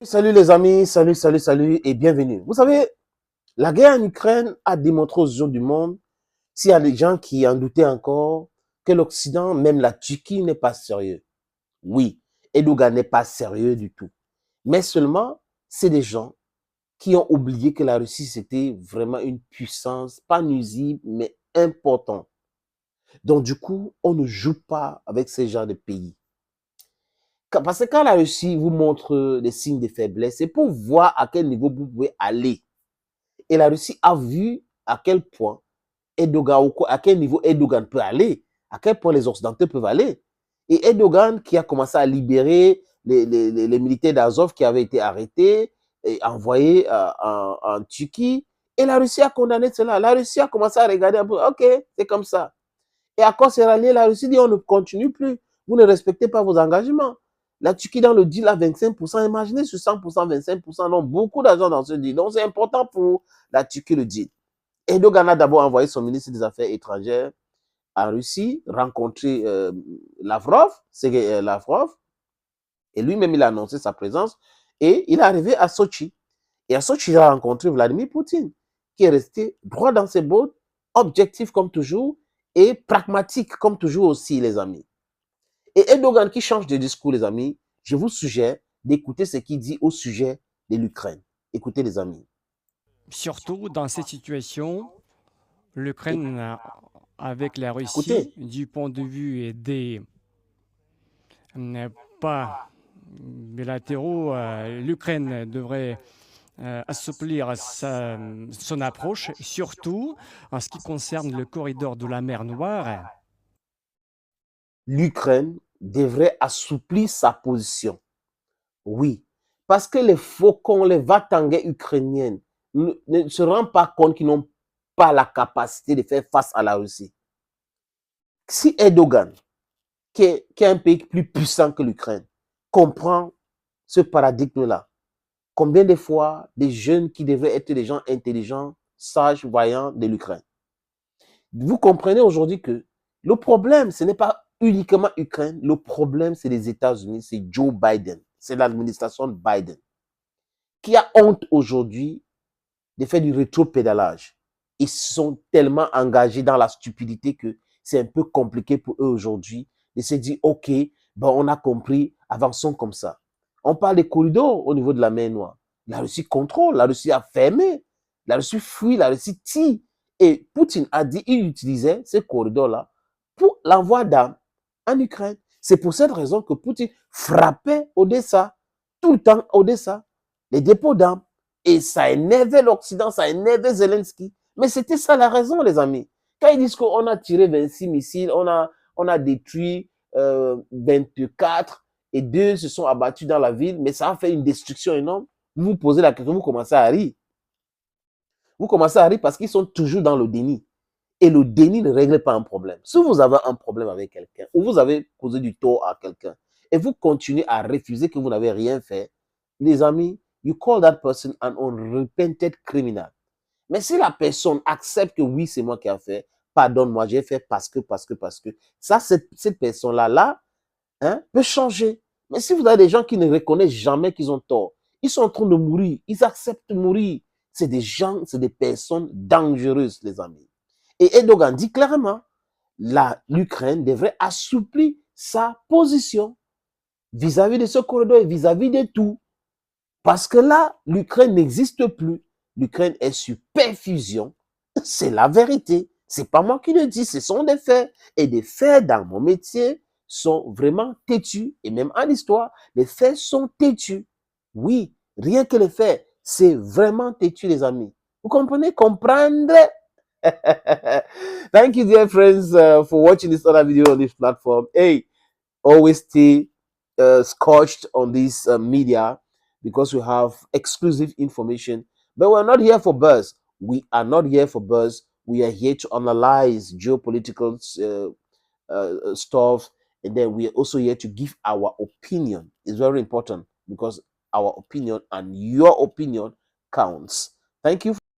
Salut les amis, salut et bienvenue. Vous savez, la guerre en Ukraine a démontré aux yeux du monde, s'il y a des gens qui en doutaient encore, que l'Occident, même la Turquie, n'est pas sérieux. Oui, Erdogan n'est pas sérieux du tout. Mais seulement, c'est des gens qui ont oublié que la Russie, c'était vraiment une puissance, pas nuisible, mais importante. Donc du coup, on ne joue pas avec ces genres de pays. Parce que quand la Russie vous montre des signes de faiblesse, c'est pour voir à quel niveau vous pouvez aller. Et la Russie a vu à quel point Erdogan, à quel niveau Erdogan peut aller, à quel point les Occidentaux peuvent aller. Et Erdogan qui a commencé à libérer les militaires d'Azov qui avaient été arrêtés et envoyés en Turquie. Et la Russie a condamné cela. La Russie a commencé à regarder un peu, ok, c'est comme ça. Et à quoi s'est rallié la Russie dit on ne continue plus. Vous ne respectez pas vos engagements. La Turquie dans le deal à 25%, imaginez sur 100%, 25%, donc beaucoup d'argent dans ce deal. Donc c'est important pour la Turquie le deal. Erdogan a d'abord envoyé son ministre des Affaires étrangères en Russie, rencontrer Lavrov, Sergei Lavrov, et lui-même il a annoncé sa présence, et il est arrivé à Sochi. Et à Sochi, il a rencontré Vladimir Poutine, qui est resté droit dans ses bottes, objectif comme toujours, et pragmatique comme toujours aussi, les amis. Et Erdogan qui change de discours, les amis, je vous suggère d'écouter ce qu'il dit au sujet de l'Ukraine. Écoutez, les amis. Surtout dans cette situation, l'Ukraine avec la Russie, Écoutez. du point de vue des pas bilatéraux, l'Ukraine devrait assouplir son approche, surtout en ce qui concerne le corridor de la mer Noire. L'Ukraine devrait assouplir sa position. Oui, parce que les faucons, les va-t-en-guerre ukrainiennes ne se rendent pas compte qu'ils n'ont pas la capacité de faire face à la Russie. Si Erdogan, qui est un pays plus puissant que l'Ukraine, comprend ce paradigme-là, combien de fois des jeunes qui devraient être des gens intelligents, sages, voyants de l'Ukraine. Vous comprenez aujourd'hui que le problème, ce n'est pas uniquement l'Ukraine, le problème, c'est les États-Unis, c'est Joe Biden, c'est l'administration de Biden, qui a honte aujourd'hui de faire du rétro-pédalage. Ils sont tellement engagés dans la stupidité que c'est un peu compliqué pour eux aujourd'hui de se dire, OK, ben on a compris, avançons comme ça. On parle des corridors au niveau de la mer Noire. La Russie contrôle, la Russie a fermé, la Russie fuit, la Russie tire. Et Poutine a dit qu'il utilisait ces corridors-là pour l'envoi d'armes en Ukraine. C'est pour cette raison que Poutine frappait Odessa, tout le temps Odessa, les dépôts d'armes. Et ça énervait l'Occident, ça énervait Zelensky. Mais c'était ça la raison, les amis. Quand ils disent qu'on a tiré 26 missiles, on a détruit 24 et 2 se sont abattus dans la ville, mais ça a fait une destruction énorme. Vous vous posez la question, vous commencez à rire. Vous commencez à rire parce qu'ils sont toujours dans le déni. Et le déni ne règle pas un problème. Si vous avez un problème avec quelqu'un ou vous avez causé du tort à quelqu'un et vous continuez à refuser que vous n'avez rien fait, les amis, you call that person an unrepented criminal. Mais si la personne accepte que oui, c'est moi qui ai fait, pardonne-moi, j'ai fait parce que, ça, cette personne-là, hein, peut changer. Mais si vous avez des gens qui ne reconnaissent jamais qu'ils ont tort, ils sont en train de mourir, ils acceptent de mourir. C'est des gens, c'est des personnes dangereuses, les amis. Et Erdogan dit clairement, l'Ukraine devrait assouplir sa position vis-à-vis de ce corridor et vis-à-vis de tout. Parce que là, l'Ukraine n'existe plus. L'Ukraine est sur perfusion. C'est la vérité. C'est pas moi qui le dis, ce sont des faits. Et des faits dans mon métier sont vraiment têtus. Et même en histoire, les faits sont têtus. Oui, rien que les faits, c'est vraiment têtu, les amis. Vous comprenez? Comprendre? Thank you, dear friends, for watching this other video on this platform. Hey, always stay scotched on this media because we have exclusive information. But we're not here for buzz. We are not here for buzz. We are here to analyze geopolitical stuff. And then we are also here to give our opinion. It's very important because our opinion and your opinion counts. Thank you.